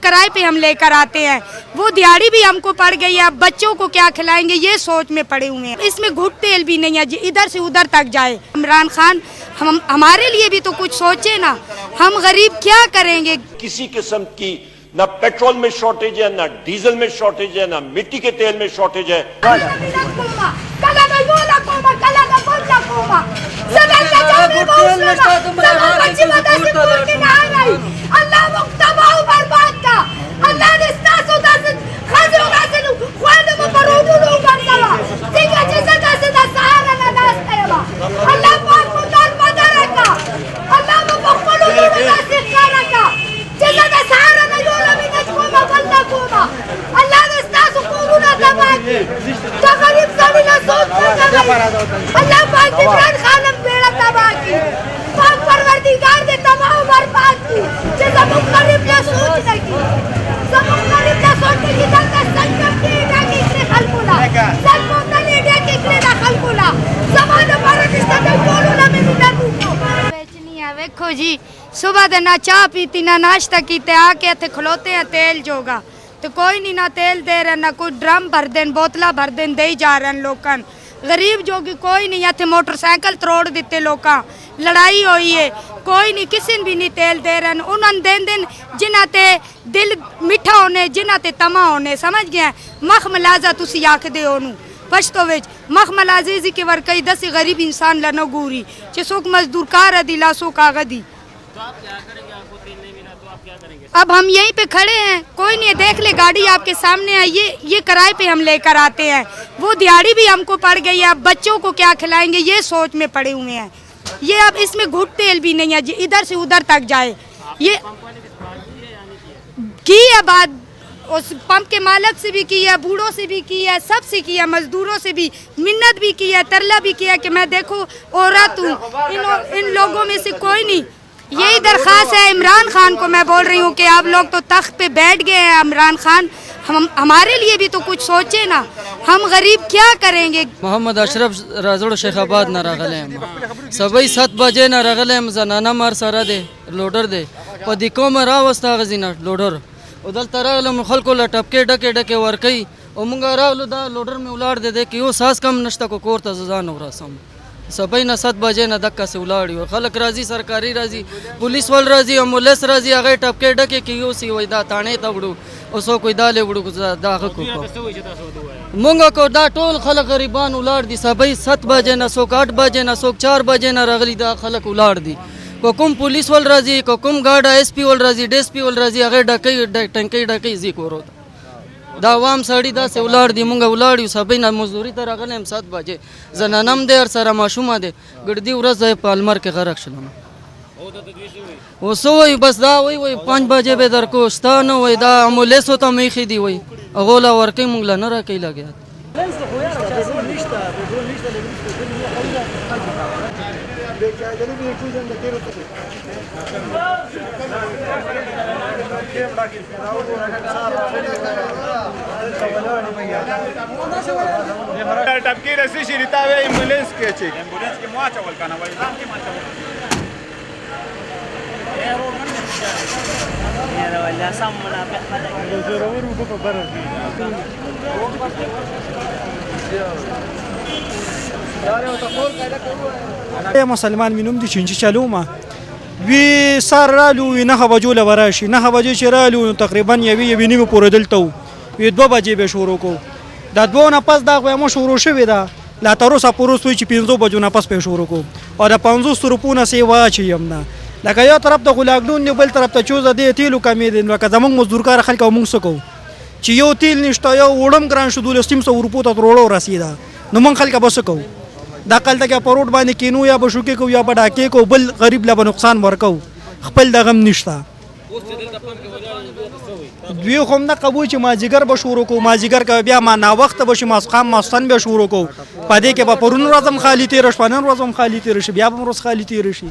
किराए पे हम लेकर आते हैं, वो दिहाड़ी भी हमको पड़ गई है। अब बच्चों को क्या खिलाएंगे ये सोच में पड़े हुए हैं। इसमें घुट तेल भी नहीं है, इधर से उधर तक जाए। इमरान खान हमारे लिए भी तो कुछ सोचे ना, हम गरीब क्या करेंगे। किसी किस्म की ना पेट्रोल में शॉर्टेज है, ना डीजल में शॉर्टेज है, ना मिट्टी के तेल में शॉर्टेज है। देखो जी, सुबह दे ना चाह पीती ना नाश्ता कीते, आके इत्थे खलोते हैं तेल जोगा, तो कोई नहीं ना तेल दे रहे, ना कोई ड्रम भर देन, बोतला भर देन, दे जा रहे हैं लोगन। गरीब जोगी कोई नहीं, इत्थे मोटरसाइकिल तरोड़ दिते लोका, लड़ाई हुई है, कोई नहीं, किसी भी नहीं तेल दे रहे। उन्होंने दिन दिन जिन्हां ते दिल मिठा होने, जिन्हां ते तमा होने, समझ गए। मख मलाजा तुसी आखदे ओनू पश्तो विच, मख मलाजी के वर कई दस गरीब इंसान लनो गुरी चे सोक मजदूर कार दिला सो कागदी। तो आप क्या करेंगे? आपको तेल नहीं मिला तो आप क्या करेंगे? अब हम यहीं पे खड़े हैं, कोई नहीं है, देख ले गाड़ी आपके सामने है, ये किराए पे हम लेकर आते हैं, वो दिहाड़ी भी हमको पड़ गई है। अब बच्चों को क्या खिलाएंगे ये सोच में पड़े हुए हैं। ये अब इसमें घुट तेल भी नहीं है, इधर से उधर तक जाए। ये की है बात, उस पंप के मालिक से भी की है, बूढ़ों से भी की है, सबसे की है, मजदूरों से भी मिन्नत भी की है, तरला भी किया कि मैं देखो औरत हूँ, इन लोगों में से कोई नहीं। यही दरख्वास्त है इमरान खान को, मैं बोल रही हूँ कि आप लोग तो तख्त पे बैठ गए हैं। इमरान खान हमारे लिए भी तो कुछ सोचे ना, हम गरीब क्या करेंगे। मोहम्मद अशरफ राजड़ शेखाबाद न रगले हम सभी 7 बजे न रगले हम जनाना मार सारा दे लोडर दे पदिको में रावस्ता गजीना लोडर उदल तरह हम खल को लटपके डके डके वर्कई और मुंगा रावलो दा लोडर में उलाड़ दे कि वो सास कम नश्ता को कोरता जजान हो रहा सभी न 7 बजे न धक्का से उलाड़ी और खलक राजी, सरकारी राजी, पुलिस वाल राजी, एम्बुलेंस राजी, आगे टपके डके कि यो सी वही दा ताने तबड़ू उसो कोई दाले उड़ू दा को मुंगा को दा टोल खलक गरीबान उलाड़ दी। सभी 7 बजे न सोक 8 बजे न सोक 4 बजे न रगली दा खलक उलाड़ दी। को कुम पुलिस वाल राजी, को कुम गाड़ा एसपी वाल राजी, डीएसपी वाल राजी, आगे डकई टंकई डकई जी को रोता दावाम साड़ी दा से उलाड़ दी। मुंगा उलाड़ी सभी ना मजदूरी तरह गले हम 7 बजे जनानम दे और सारा माशूमा दे गड्डी उरस जाए पालमर के घर रक्षलम वो सो वही बस दा वही 5 बजे बेदर को स्तान वही दा एम्बुलेंस होता मैं खीदी वही अगोला वर्के मुंगला न रखे लगे टपकी रसी शिरिता वे एम्बुलेंस के चे एम्बुलेंस के मुआ चावल का ना भाई नाम के माचा मेरा वाला सामना पे जरूर उनको पर مسلمان منوم دي چنچ چلوما وی سار رالو وی نه بجو لوراشي نه بجو چرالو تقریبا یوی نیمه پورې دلته وی 2 بجې به شروع کو دا 2 نه پس دا مو شروع شوی دا لا تر اوسه پروس وی چې 5 بجو نه پس به شروع کو او دا 500 روپونه سی واچي یمنا لکه یو طرف ته غلاګډون نه بل طرف ته چوزه دی تیلو کمی دي نو که زمونږ مزدورکار خلک موږ سکو چې یو تیل نشته یو وړم ګران شو 200 روپو ته وروړو رسیدا نو موږ خلک بسکو دا کال ته په روډ باندې کینو یا بشوکې کو یا بډاکې کو بل غریب لا نقصان ورکو خپل د غم نشتا دوی هم نه قبول چې ما جګر به شروع کو ما جګر کا بیا ما نا وخت به شي ماسخام ماستان به شروع کو پدې کې به پرون ورځم خالی تیر شپنن ورځم خالی تیر شي بیا به ورځ خالی تیر شي